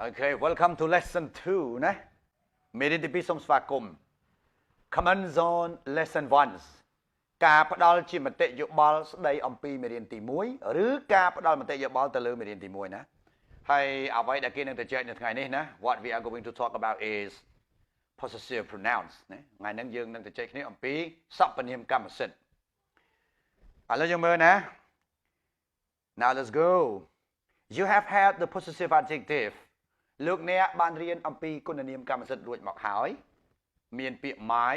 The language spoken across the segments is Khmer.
Okay, welcome to lesson 2 ណាមេរៀនទី2សូមស្វាគមន៍ Comments on lesson 1 ការផ្ដល់ជាមតិយោបល់ស្ដីអំពីមេរៀនទី1ឬការផ្ដល់មតិយោបល់ទៅលើមេរៀនទី1ណាហើយអ្វីដែលគេនឹងទៅចែកនៅថ្ងៃនេះណា What we are going to talk about is possessive pronouns ណាថ្ងៃនេះយើងនឹងទៅចែកគ្នាអំពីសព្វនាមកម្មសិទ្ធិឥឡូវយើងមើលណា Now let's go. You have had the possessive adjectiveលោកអ្នកបានរៀនអំពីគុណនាមកម្មសិទ្ធិរួចមកហើយមានពាក្យ my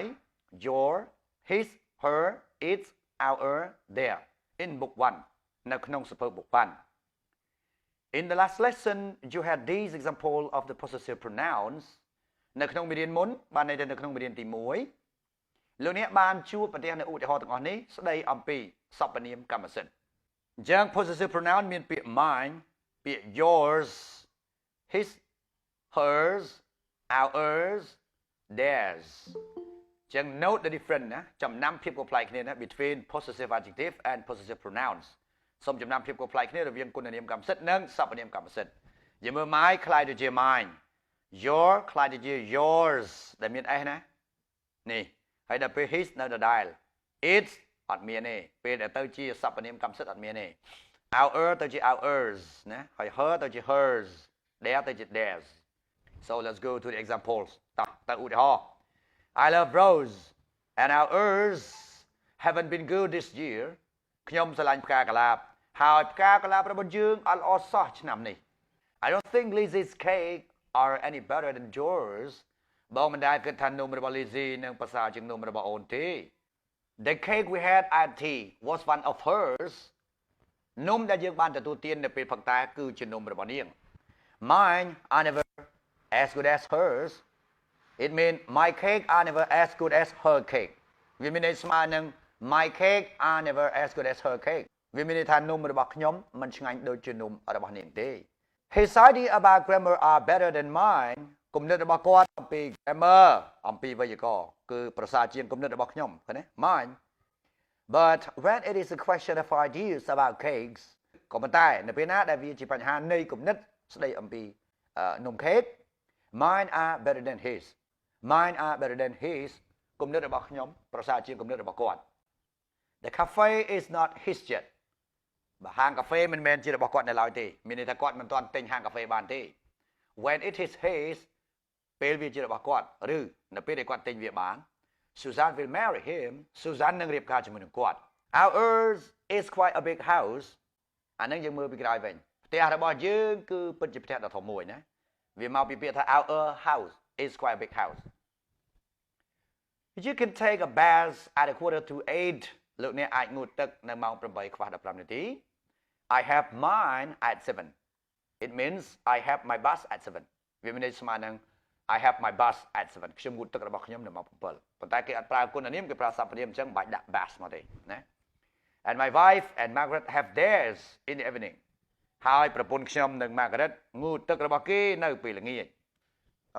your his her its our their in book 1នៅក្នុងសៀវភៅ book 1 In the last lesson you had these example of the possessive pronouns នៅក្នុងមេរៀនមុនបានន័យថានៅក្នុងមេរៀនទី1លោកអ្នកបានជួបប្រទះនៅឧទាហរណ៍ទាំងអស់នេះស្ដីអំពីសព្វនាមកម្មសិទ្ធិអញ្ចឹង possessive pronoun មានពាក្យ mine ពាក្យ yours his hers ours theirs ចឹង note the difference ណាចំណាំភាពខុសប្លែកគ្នាណា between possessive adjective and possessive pronouns សូមចំណាំភាពខុសប្លែកគ្នារវាងគុណនាមកម្មសិទ្ធិនិងសព្វនាមកម្មសិទ្ធិយើងមើល my คล้ายទៅជា mine your คล้ายទៅជា yours ដែលមាន s ណានេះហើយដល់ពេល his នៅដដែល its អត់មានទេពេលដែលទៅជាសព្វនាមកម្មសិទ្ធិអត់មានទេ our ទៅជា ours ណាហើយ her ទៅជា hers their ទៅជា theirs So let's go to the examples តើឧទាហរណ៍ I love Rose and ours haven't been good this year ខ្ញុំស្រឡាញ់ផ្កាកុលាបហើយផ្កាកុលាបរបស់យើងអត់ល្អសោះឆ្នាំនេះ I don't think Lizzie's cake are any better than yours បងមិនដែលគិតថានំរបស់ Lizzie នឹងប្រសើរជាងនំរបស់អូនទេ The cake we had at tea was one of hers នំដែលយើងបានទទួលទាននៅពេលផឹកតែគឺជានំរបស់នាង Mine are never as good as hers it means my cake are never as good as her cake វាមានន័យស្មើនឹង my cake are never as good as her cake វាមានន័យថានំរបស់ខ្ញុំមិនឆ្ងាញ់ដូចជានំរបស់នាងទេ His idea about grammar are better than mine គំនិតរបស់គាត់អំពី grammar អំពីវេយ្យាករណ៍គឺប្រសើរជាងគំនិតរបស់ខ្ញុំឃើញទេ mine but when it is a question of ideas about cakes ក៏ប៉ុន្តែនៅពេលណាដែលវាជាបញ្ហានៃគំនិតស្ដីអំពីនំ cake Mine are better than his. Mine are better than his. គំនិតរបស់ខ្ញុំប្រសើរជាងគំនិតរបស់គាត់ The cafe is not his yet. បើហាងកាហ្វេមិនមែនជារបស់គាត់នៅឡើយទេមានន័យថាគាត់មិនទាន់ទិញហាងកាហ្វេបានទេ When it is his ពេលវាជារបស់គាត់ឬនៅពេលដែលគាត់ទិញវាបាន Susan will marry him. Susan នឹងរៀបការជាមួយនឹងគាត់ Ours is quite a big house. អានឹងយើងមើលពីក្រោយវិញផ្ទះរបស់យើងគឺពិតជាផ្ទះដ៏ធំមួយណាវាមកពីពាក្យថា our house is quite a big house You can take a bath at 7:45 លោកអ្នកអាចងូតទឹកនៅម៉ោង 8:15 នាទី I have mine at 7 It means I have my bus at 7វាមានន័យស្មើនឹង I have my bus at 7ខ្ញុំងូតទឹករបស់ខ្ញុំនៅម៉ោង 7ប៉ុន្តែគេអត់ប្រើគុណនាមគេប្រើសព្វនាមអញ្ចឹងមិនបាច់ដាក់ bus មកទេណា And my wife and Margaret have theirs in the eveningហើយប្រពន្ធខ្ញុំនិង Margaret ងូតទឹករបស់គេនៅពេលល្ងាច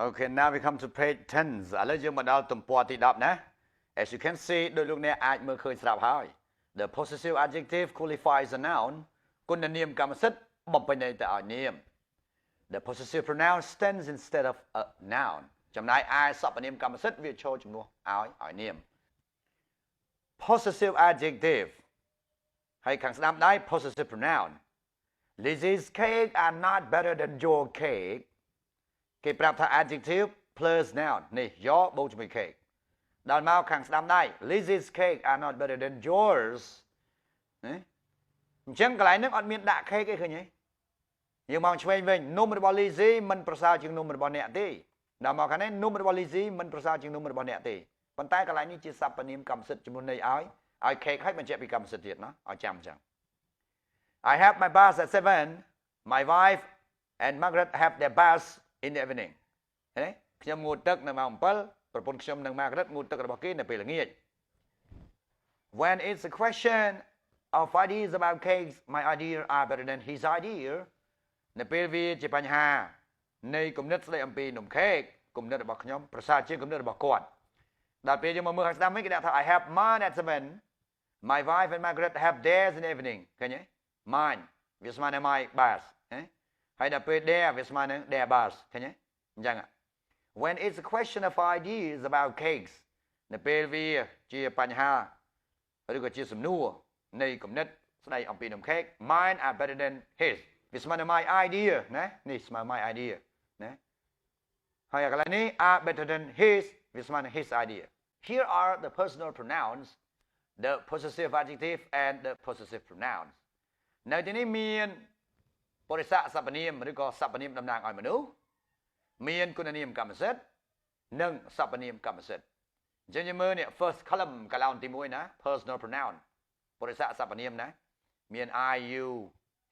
Okay now we come to page 10 ឥឡូវយើងមកដល់ទំព័រទី10ណា As you can see ដោយលោកអ្នកអាចមើលឃើញស្រាប់ហើយ The possessive adjective qualifies a noun គុណនាមកម្មសិទ្ធិបំពេញន័យទៅឲ្យនាម The possessive pronoun stands instead of a noun ចំណែកឯសព្វនាមកម្មសិទ្ធិវាឈរជំនួសឲ្យនាម Possessive adjective ហើយខាងស្ដាំដៃ possessive pronoun Lizzie's cake are not better than your cake គេប្រាប់ថា adjective plus noun នេះ your បូកជាមួយ cake ដល់មកខាងស្ដាំដៃ Lizzie's cake are not better than yours ណាអញ្ចឹងកន្លែងហ្នឹងអត់មានដាក់ cake ទេឃើញទេយើងមកឆ្វេងវិញនំរបស់ Lizzie មិនប្រសើរជាងនំរបស់អ្នកទេដល់មកខាងនេះនំរបស់ Lizzie មិនប្រសើរជាងនំរបស់អ្នកទេប៉ុន្តែកន្លែងនេះជាសព្វនាមកម្មសិទ្ធិជំនួសន័យឲ្យ cake ឲ្យបញ្ជាក់ពីកម្មសិទ្ធិទៀតណាឲ្យចាំអញ្ចឹងI have my bus at 7. My wife and Margaret have their bus in the evening. ឃើញទេខ្ញុំងូតទឹកនៅម៉ោង 7 ប្រពន្ធខ្ញុំនិង Margaret ងូតទឹករបស់គេនៅពេលល្ងាច When it's a question of ideas about cakes, my idea are better than his idea. នៅពេលវាជាបញ្ហានៃគំនិតស្ដីអំពីនំ cake គំនិតរបស់ខ្ញុំប្រសើរជាងគំនិតរបស់គាត់ដល់ពេលយើងមកមើលខាងស្ដាំវិញគេដាក់ថា I have mine at 7. My wife and Margaret have theirs in the evening ឃើញទេ Mine វាស្មើនឹង my bus ហើយដល់ពេល there វាស្មើនឹង there bars ឃើញទេអញ្ចឹង when it's a question of ideas about cakes នៅពេលវាជាបញ្ហាឬក៏ជាសំណួរនៃគំនិតស្ដីអំពីនំ cake mine are better than his វាស្មើនឹង my idea ណានេះស្មើ my idea ណាហើយកន្លែងនេះ are better than his វាស្មើនឹង his idea here are the personal pronouns the possessive adjective and the possessive pronouns នៅទីនេះមានបរិស័កសព្វនាមឬក៏សព្វនាមតំណាងឲ្យមនុស្សមានគុណនាមកម្មសិទ្ធិនិងសព្វនាមកម្មសិទ្ធិអញ្ចឹងយើងមើលនេះ first column កឡោនទី1ណា personal pronoun បរិស័កសព្វនាមណាមាន I you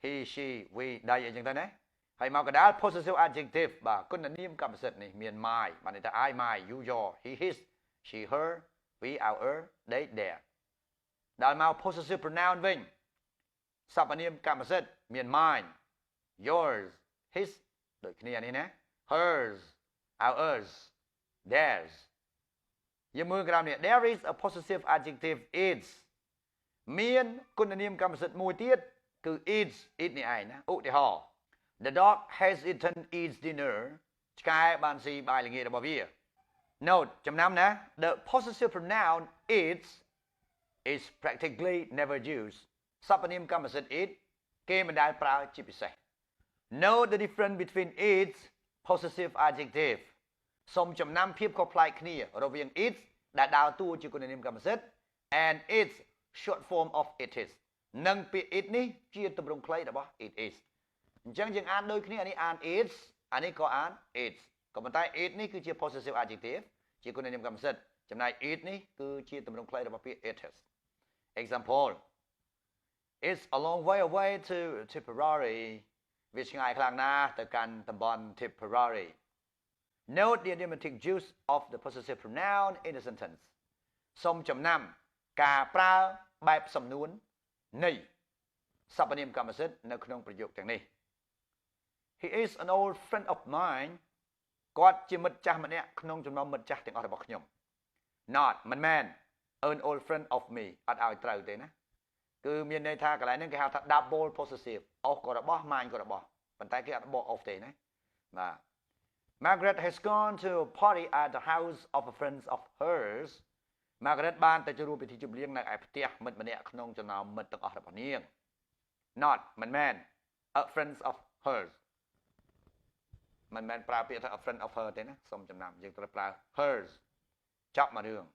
he she we they អញ្ចឹងទៅណាហើយមកកណ្ដាល possessive adjective បាទគុណនាមកម្មសិទ្ធិនេះមាន my បានន័យថា I my you your he his she her we our they their ដល់មក possessive pronoun វិញសព្វនាមកម្មសិទ្ធិមាន mine yours his ដូចគ្នានេះណា hers ours theirs យើងមើលក្រោមនេះ there is a possessive adjective is មានគុណនាមកម្មសិទ្ធិមួយទៀតគឺ is នេះឯងណាឧទាហរណ៍ the dog has eaten its dinner ឆ្កែបានស៊ីបាយល្ងាចរបស់វា note ចំណាំណា the possessive pronoun is practically never used សព្វនាមកម្មសិទ្ធិ it គេមិនដែលប្រើជាពិសេស note the difference between its possessive adjective សូមចំណាំភាពខុសប្លែកគ្នារវាង it ដែលដើរតួជាគុណនាមកម្មសិទ្ធិ and its short form of it is និងពាក្យ it នេះជាទម្រង់ខ្លីរបស់ it is អញ្ចឹងយើងអានដូចគ្នានេះអាន its អានេះក៏អាន its ក៏ប៉ុន្តែ it នេះគឺជា possessive adjective ជាគុណនាមកម្មសិទ្ធិចំណែក it នេះគឺជាទម្រង់ខ្លីរបស់ពាក្យ it is example it's a long way away to Tipperary វាឆ្ងាយខ្លាំងណាស់ទៅកាន់តំបន់ Tipperary note the idiomatic use of the possessive pronoun in a sentence សូមចំណាំការប្រើបែបសំនួននៃសព្វនាមកម្មសិទ្ធិនៅក្នុងប្រយោគទាំងនេះ he is an old friend of mine គាត់ជាមិត្តចាស់ម្នាក់ក្នុងចំណោមមិត្តចាស់ទាំងអស់របស់ខ្ញុំ not មិនមែន an old friend of me អត់ឲ្យត្រូវទេណាគឺមានន័យថាកន្លែងហ្នឹងគេហៅថា double possessive of ក៏របស់ mine ក៏របស់ប៉ុន្តែគេអត់បក of ទេណាបាទ Margaret has gone to a party at the house of a friend of hers Margaret បានទៅចូលរួមពិធីជប់លៀងនៅឯផ្ទះមិត្តម្នាក់ក្នុងចំណោមមិត្តទាំងអស់របស់នាង not មិនមែន a friend of hers មិនមែនប្រើពាក្យថា a friend of her ទេណាសូមចំណាំយើងត្រូវប្រើ hers ចប់មករឿង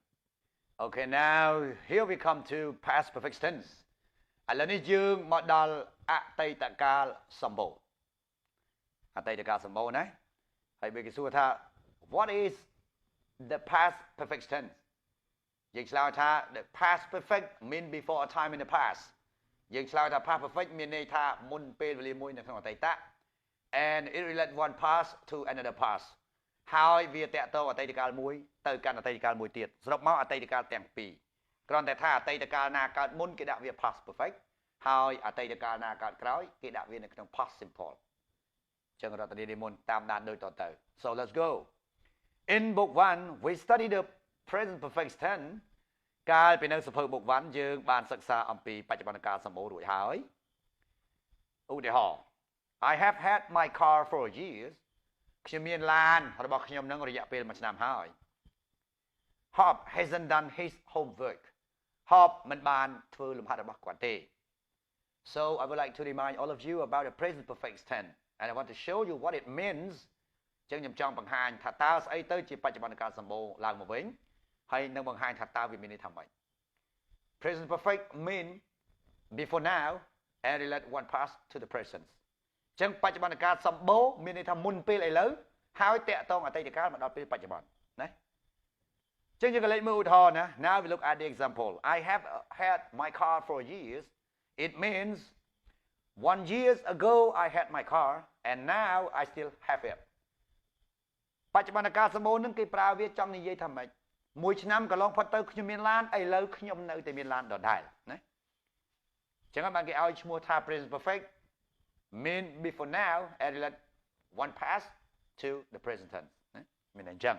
Okay now here we come to past perfect tense ឥឡូវនេះយើងមកដល់អតីតកាលសម្បូរអតីតកាលសម្បូរណាហើយបើគេសួរថា what is the past perfect tense យើងឆ្លើយថា the past perfect mean before a time in the past យើងឆ្លើយថា past perfect មានន័យថាមុនពេលវេលាមួយនៅក្នុងអតីត and it relate one past to another past ហើយវាតកតងអតីតកាលមួយទៅកាន់អតីតកាលមួយទៀតសរុបមកអតីតកាលទាំងពីរគ្រាន់តែថាអតីតកាលណាកើតមុនគេដាក់វា past perfect ហើយអតីតកាលណាកើតក្រោយគេដាក់វានៅក្នុង past simple ចឹងរដ្ឋនីនិមន្តតាមដានដូចតទៅ so let's go in book 1 we study the present perfect tense កាលពីនៅសភៅ book 1យើងបានសិក្សាអំពីបច្ចុប្បន្នកាលសម្បូររួចហើយឧទាហរណ៍ I have had my car for years ខ្ញុំមានឡានរបស់ខ្ញុំនឹងរយៈពេល1ឆ្នាំហើយ Hop hasn't done his homework Hop មិនបានធ្វើលំហាត់របស់គាត់ទេ So I would like to remind all of you about the present perfect tense and I want to show you what it means ចឹងខ្ញុំចង់បង្ហាញថាតើស្អីទៅជាបច្ចុប្បន្នកាលសម្បូរឡើងមកវិញហើយនឹងបង្ហាញថាតើវាមានន័យថាម៉េច Present perfect mean before now and relate one past to the present ចឹងបច្ចុប្បន្នកាលសម្បូរមានន័យថាមុនពេលឥឡូវហើយតកតងអតីតកាលមកដល់ពេលបច្ចុប្បន្នណាចឹងយើងក៏លេខមើលឧទាហរណ៍ណា Now we look at the example I have had my car for years it means 1 years ago I had my car and now I still have it បច្ចុប្បន្នកាលសម្បូរនឹងគេប្រើវាចង់និយាយថាម៉េចមួយឆ្នាំកន្លងផុតទៅខ្ញុំមានឡានឥឡូវខ្ញុំនៅតែមានឡានដដែលណាចឹងហើយបានគេឲ្យឈ្មោះថា present perfect mean before now and relate one past to the present tense ណាមានអញ្ចឹង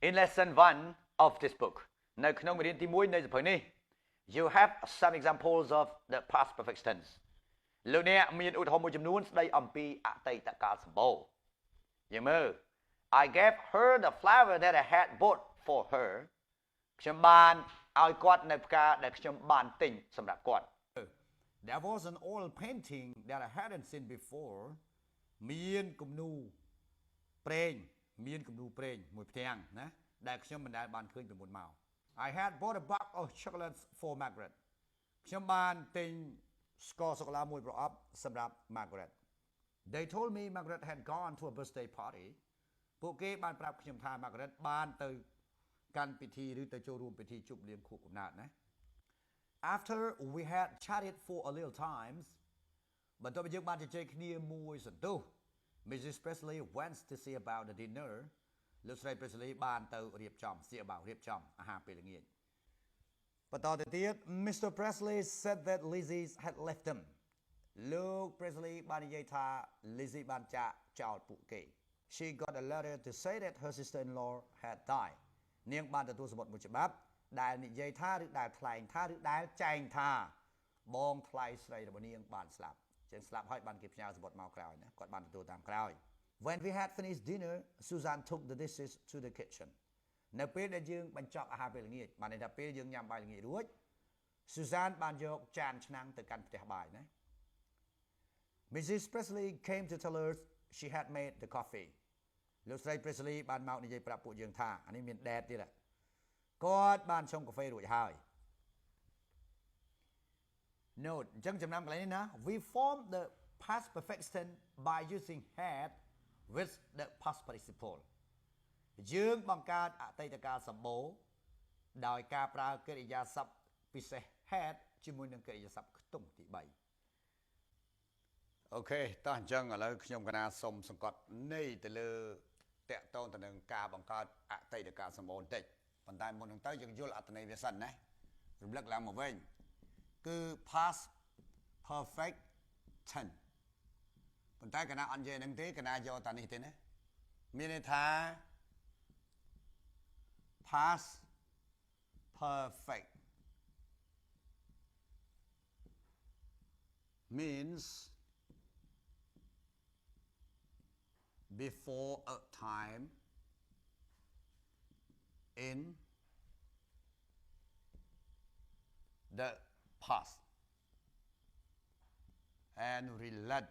In lesson 1 of this book នៅក្នុងមេរៀនទី1នៃសៀវភៅនេះ you have some examples of the past perfect tense លោកអ្នកមានឧទាហរណ៍មួយចំនួនស្ដីអំពីអតីតកាលសម្បូរយើងមើល I gave her the flower that I had bought for her ខ្ញុំបានឲ្យគាត់នៅផ្កាដែលខ្ញុំបានទិញសម្រាប់គាត់ There was an oil painting that I hadn't seen before មានគំនូរព្រេងមួយផ្ទាំងណាដែលខ្ញុំមិនដែលបានឃើញពីមុនមក I had bought a box of chocolates for Margaret ខ្ញុំបានទិញស្ករសូកូឡាមួយប្រអប់សម្រាប់ Margaret They told me Margaret had gone to a birthday party ពួកគេបានប្រាប់ខ្ញុំថា Margaret បានទៅកាន់ពិធីឬទៅចូលរួមពិធីជប់លៀងខួបកំណើតណា After we had chatted for a little times បន្ទាប់ពីយើងបានជជែកគ្នាមួយសន្ទុះ Mrs. Presley went to see about the dinner លោកស្រី Presley បានទៅរៀបចំអាហារពេលល្ងាចបន្តទៅទៀត Mr. Presley said that Lizzie had left them លោក Presley បាននិយាយថា Lizzie បានចាកចោលពួកគេ She got a letter to say that her sister-in-law had died នាងបានទទួលសម្បត្តិមួយច្បាប់ដែលនិយាយថាឬដែលថ្លែងថាឬដែលចែងថាបងថ្លៃស្រីរបស់នាងបានស្លាប់ចឹងស្លាប់ហើយបានគេផ្ញើសម្បត្តិមកក្រោយណាគាត់បានទទួលតាមក្រោយ When we had finished dinner Susan took the dishes to the kitchen នៅពេលដែលយើងបញ្ចប់អាហារពេលល្ងាចបានន័យថាពេលយើងញ៉ាំបាយល្ងាចរួច Susan បានយកចានឆ្នាំងទៅកាន់ផ្ទះបាយណា Mrs. Presley came to tell us she had made the coffee លោកស្រី Presley បានមកនិយាយប្រាប់ពួកយើងថាអានេះមានដេតទៀតគាត់បានឆុងកាហ្វេរួចហើយ Note អញ្ចឹងចំណាំកន្លែងនេះណា We form the past perfect tense by using had with the past participle យើងបង្កើតអតីតកាលសម្បូរដោយការប្រើកិរិយាសព្ទពិសេស had ជាមួយនឹងកិរិយាសព្ទខ្ទង់ទី3អូខេតោះអញ្ចឹងឥឡូវខ្ញុំកណាសូមសង្កត់នៃទៅលើតកតងទៅនឹងការបង្កើតអតីតកាលសម្បូរបន្តិចប៉ុន្តែមុននឹងទៅយើងយល់អត្ថន័យវាសិនណារំលឹកឡើងមកវិញគឺ past perfect tense ប៉ុន្តែកណាអត់និយាយនឹងទេកណាយកតានេះទេណាមានន័យថា past perfect means before a time in the past and relate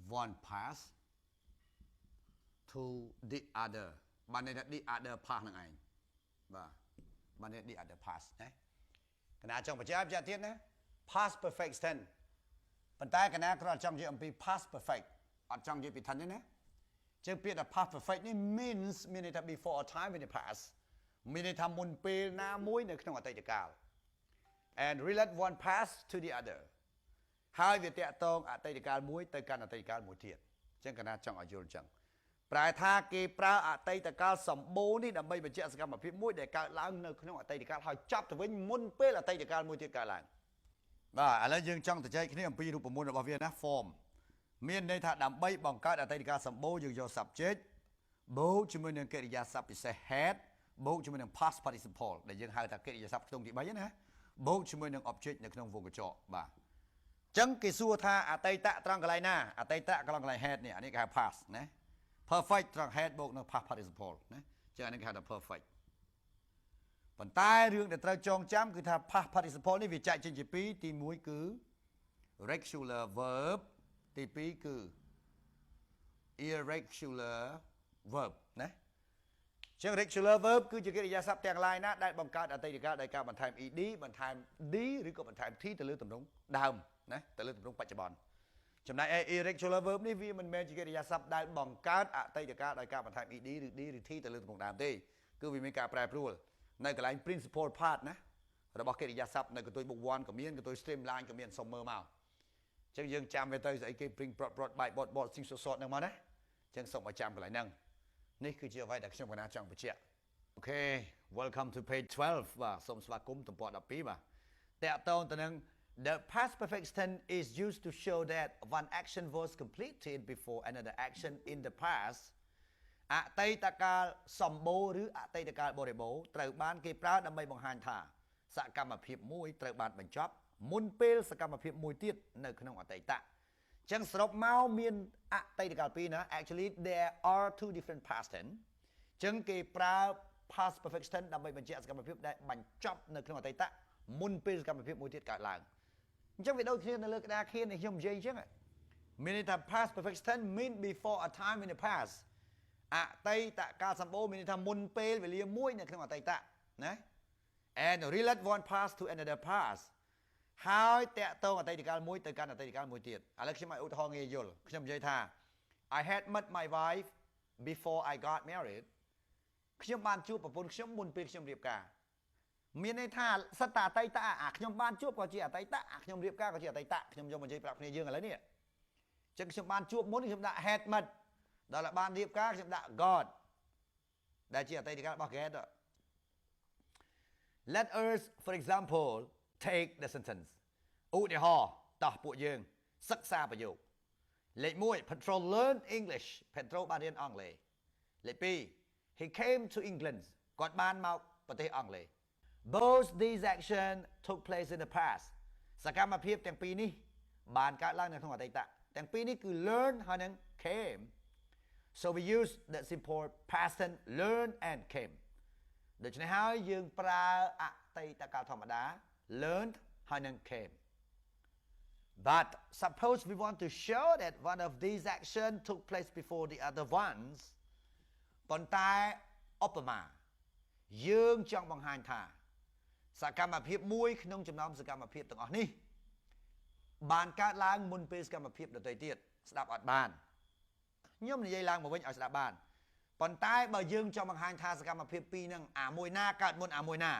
one past to the other បានន័យថា the other past ហ្នឹងឯងបាទបានន័យ the other past ណាកណាចង់បញ្ជាក់ទៀតណា past perfect tense ប៉ុន្តែកណាគ្រាន់ចង់និយាយអំពី past perfect អត់ចង់និយាយពី tense ទេណាជាងពាក្យថា past perfect នេះ means មានន័យថា before a time in the past មានន័យថាមុនពេលណាមួយនៅក្នុងអតីតកាល and relate one past to the other ហើយវាតាក់ទងអតីតកាលមួយទៅកាន់អតីតកាលមួយទៀតអញ្ចឹងកណាចង់ឲ្យយល់អញ្ចឹងប្រែថាគេប្រើអតីតកាលសម្បូរនេះដើម្បីបញ្ជាក់សកម្មភាពមួយដែលកើតឡើងនៅក្នុងអតីតកាលហើយចាប់ទៅវិញមុនពេលអតីតកាលមួយទៀតកើតឡើងបាទឥឡូវយើងចង់ទៅចែកគ្នាអំពីរូបមន្តរបស់វាណា form មានន័យថាដើម្បីបង្កើតអតីតកាលសម្បូរយើងយក subject បូកជាមួយនឹងកិរិយាសព្ទពិសេស had បូកជាមួយនឹង past participle ដែលយើងហៅថាកិរិយាសព្ទខ្ទង់ទី3ណាបូកជាមួយនឹង object នៅក្នុងវងកញ្ចក់បាទអញ្ចឹងគេសួរថាអតីតត្រង់កន្លែងណាអតីតត្រង់កន្លែង had នេះអានេះគេហៅ past ណា perfect ត្រង់ had បូកនឹង past participle ណាចឹងអានេះគេហៅថា perfect ប៉ុន្តែរឿងដែលត្រូវចងចាំគឺថា past participle នេះវាចែកចេញជាពីរទី1គឺ regular verb ទី2គឺ irregular verb ណាចឹង regular verb គឺជាកិរិយាសព្ទទាំងឡាយណាដែលបង្កើតអតីតកាលដោយការបន្ថែម ed បន្ថែម d ឬក៏បន្ថែម t ទៅលើទម្រង់ដើមណាទៅលើទម្រង់បច្ចុប្បន្នចំណែក irregular verb នេះវាមិនមែនជាកិរិយាសព្ទដែលបង្កើតអតីតកាលដោយការបន្ថែម ed ឬ d ឬ t ទៅលើទម្រង់ដើមទេគឺវាមានការប្រែប្រួលនៅកន្លែង principal part ណារបស់កិរិយាសព្ទនៅកន្ទុយ book 1ក៏មានកន្ទុយ streamline ក៏មានសុំមើលមកអញ្ចឹងយើងចាំវាទៅស្អីគេ bring brought by bought sing so sort ហ្នឹងមកណាអញ្ចឹងសូមឲ្យចាំកន្លែងហ្នឹងនេះគឺជាអ្វីដែលខ្ញុំកណាចង់បញ្ជាក់អូខេ welcome to page 12 បាទសូមស្វាគមន៍ទំព័រ12បាទតកតងទៅនឹង the past perfect tense is used to show that one action was completed before another action in the past អតីតកាលសម្បូរឬអតីតកាលបរិបូរណ៍ត្រូវបានគេប្រើដើម្បីបង្ហាញថាសកម្មភាពមួយត្រូវបានបញ្ចប់ មុនពេលសកម្មភាពមួយទៀតនៅក្នុងអតីតអញ្ចឹងសរុបមកមានអតីតកាលពីរណា actually there are two different past tense អញ្ចឹងគេប្រើ past perfect tense ដើម្បីបញ្ជាក់សកម្មភាពដែលបញ្ចប់នៅក្នុងអតីតមុនពេលសកម្មភាពមួយទៀតកើតឡើងអញ្ចឹងវាដូចគ្នានៅលើក្តារខៀនដែលខ្ញុំនិយាយអញ្ចឹងមានន័យថា past perfect tense mean before a time in the past អតីតកាលសម្បូរមានន័យថាមុនពេលវេលាមួយនៅក្នុងអតីតណា and relate one past to another past ហើយតកតងអតីតកាលមួយទៅកាន់អតីតកាលមួយទៀតឥឡូវខ្ញុំឲ្យឧទាហរណ៍ងាយយល់ខ្ញុំនិយាយថា I had met my wife before I got married ខ្ញុំបានជួបប្រពន្ធខ្ញុំមុនពេលខ្ញុំរៀបការមានន័យថាសិតតែអតីតអាខ្ញុំបានជួបក៏ជាអតីតអាខ្ញុំរៀបការក៏ជាអតីតខ្ញុំយកមកនិយាយប្រាប់គ្នាយើងឥឡូវនេះអញ្ចឹងខ្ញុំបានជួបមុនខ្ញុំដាក់ had met ដល់តែបានរៀបការខ្ញុំដាក់ got ដែលជាអតីតកាលរបស់ get Let us for example take the sentence ឧទាហរណ៍តោះពួកយើងសិក្សាប្រយោគលេខ1 Petrol learned English Petrol បានរៀនអង់គ្លេសលេខ2 He came to England គាត់បានមកប្រទេសអង់គ្លេស Both these actions took place in the past សកម្មភាពទាំងពីរនេះបានកើតឡើងនៅក្នុងអតីតទាំងពីរនេះគឺ learn ហើយនឹង came So we use the simple past tense learn and came ដូច្នេះហើយយើងប្រើអតីតកាលធម្មតា learned ហើយនឹង came But suppose we want to show that one of these actions took place before the other ones ប៉ុន្តែឧបមាយើងចង់បង្ហាញថាសកម្មភាពមួយក្នុងចំណោមសកម្មភាពទាំងអស់នេះបានកើតឡើងមុនពេលសកម្មភាពដទៃទៀតស្ដាប់អត់បានខ្ញុំនិយាយឡើងមកវិញឲ្យស្ដាប់បានប៉ុន្តែបើយើងចង់បង្ហាញថាសកម្មភាពពីរហ្នឹងអាមួយណាកើតមុនអាមួយណា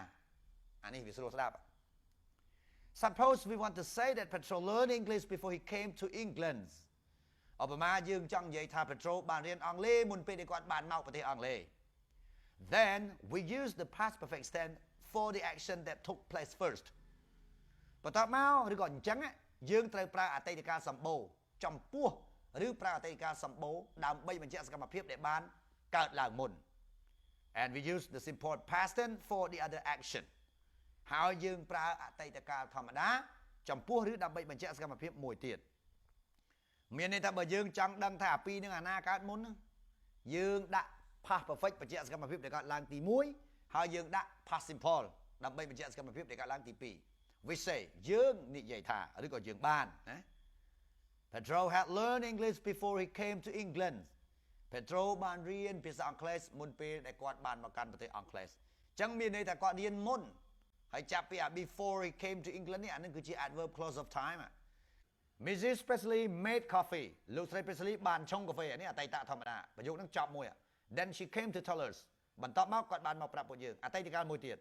អានេះវាស្រួលស្ដាប់ Suppose we want to say that Petrol learned English before he came to England ឧបមាយើងចង់និយាយថា Petrol បានរៀនអង់គ្លេសមុនពេលដែលគាត់បានមកប្រទេសអង់គ្លេស Then we use the past perfect tense for the action that took place first បន្ទាប់មកឬក៏អញ្ចឹងយើងត្រូវប្រើអតីតកាលសម្បូរចំពោះឬប្រើអតីតកាលសម្បូរដើម្បីបញ្ជាក់សកម្មភាពដែលបានកើតឡើងមុន and we use the simple past tense for the other action ហើយយើងប្រើអតីតកាលធម្មតាចំពោះឬដើម្បីបញ្ជាក់សកម្មភាពមួយទៀតមានន័យថាបើយើងចង់ដឹងថាអាពីរនឹងអាណាកើតមុនយើងដាក់ past perfect បញ្ជាក់សកម្មភាពដែលកើតឡើងទី1ហើយយើងដាក់ past simple ដើម្បីបញ្ជាក់សកម្មភាពដែលកើតឡើងទី2 we say យើងនិយាយថាឬក៏យើងបានណា Pedro had learned English before he came to England Pedro បានរៀនភាសាអង់គ្លេសមុនពេលដែលគាត់បានមកកាន់ប្រទេសអង់គ្លេសអញ្ចឹងមានន័យថាគាត់រៀនមុនហើយចាប់ពី before he came to England នេះអានឹងគឺជា adverb clause of time Mrs. Presley made coffee លោកស្រី Presley បានឆុងកាហ្វេអានេះអតីតធម្មតាប្រយោគនឹងចប់មួយ Then she came to tell us បន្ទាប់មកគាត់បានមកប្រាប់ពួកយើងអតីតកាលមួយទៀត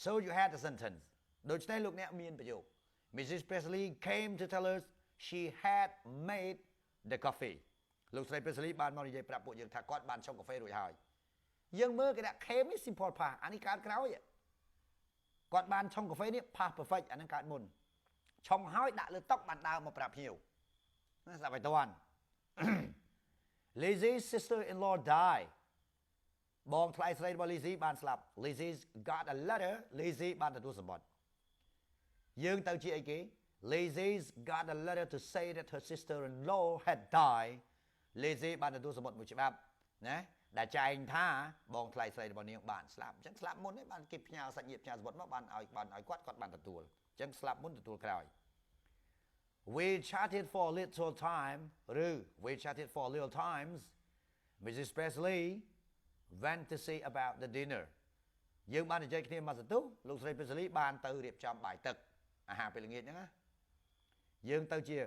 So you had a sentence ដូច្នេះលោកអ្នកមានប្រយោគ Mrs. Presley came to tell us she had made the coffee លោកស្រី Presley បានមកនិយាយប្រាប់ពួកយើងថាគាត់បានឆុងកាហ្វេរួចហើយយើងមើលគេដាក់ came នេះ simple past អានេះកើតក្រោយគាត់បានឆុងកាហ្វេនេះ past perfect អានឹងកើតមុនឆុងហើយដាក់លើតុបានដើរមកប្រាប់ភ្ញៀវស្ដាប់ឲ្យតាន់ Lizzie's sister-in-law died បងថ្លៃស្រីរបស់ Lizzie បានស្លាប់ Lizzie got a letter Lizzie បានទទួលសម្បត្តិយើងទៅជាអីគេ Lizzie got a letter to say that her sister-in-law had died Lizzie បានទទួលសម្បត្តិមួយច្បាប់ណាដែលចែងថាបងថ្លៃស្រីរបស់នាងបានស្លាប់អញ្ចឹងស្លាប់មុននេះបានគេផ្ញើសាច់ញាតិផ្ញើសម្បត្តិមកបានឲ្យគាត់បានទទួលអញ្ចឹងស្លាប់មុនទទួលក្រោយ We chatted for a little time ឬ We chatted for a little times Mrs. Presley went to see about the dinner យើងបាននិយាយគ្នាមកសន្ទុះលោកស្រី Presley បានទៅរៀបចំបាយទឹកអាហារពេលល្ងាចហ្នឹងណាយើងទៅជា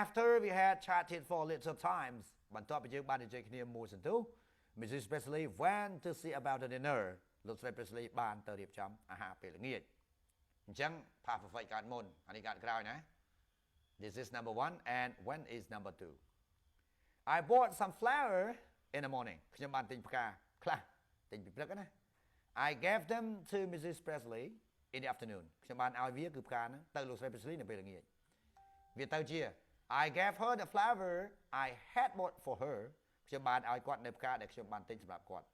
After we had chatted for a little times បន្ទាប់ពីយើងបាននិយាយគ្នាមួយសន្ទុះ Mrs. Presley went to see about the dinner លោកស្រី Presley បានទៅរៀបចំអាហារពេលល្ងាចអញ្ចឹង past perfect កើតមុនអានេះកើតក្រោយណា This is number 1 and when is number 2 I bought some flower in the morning ខ្ញុំបានទិញផ្កាខ្លះទិញពីព្រឹកណា I gave them to Mrs. Presley in the afternoon ខ្ញុំបានឲ្យវាគឺផ្កាហ្នឹងទៅលោកស្រី Presley នៅពេលល្ងាចវាទៅជា I gave her the flower I had bought for her ខ្ញុំបានឲ្យគាត់នៅផ្កាដែលខ្ញុំបានទិញសម្រាប់គាត់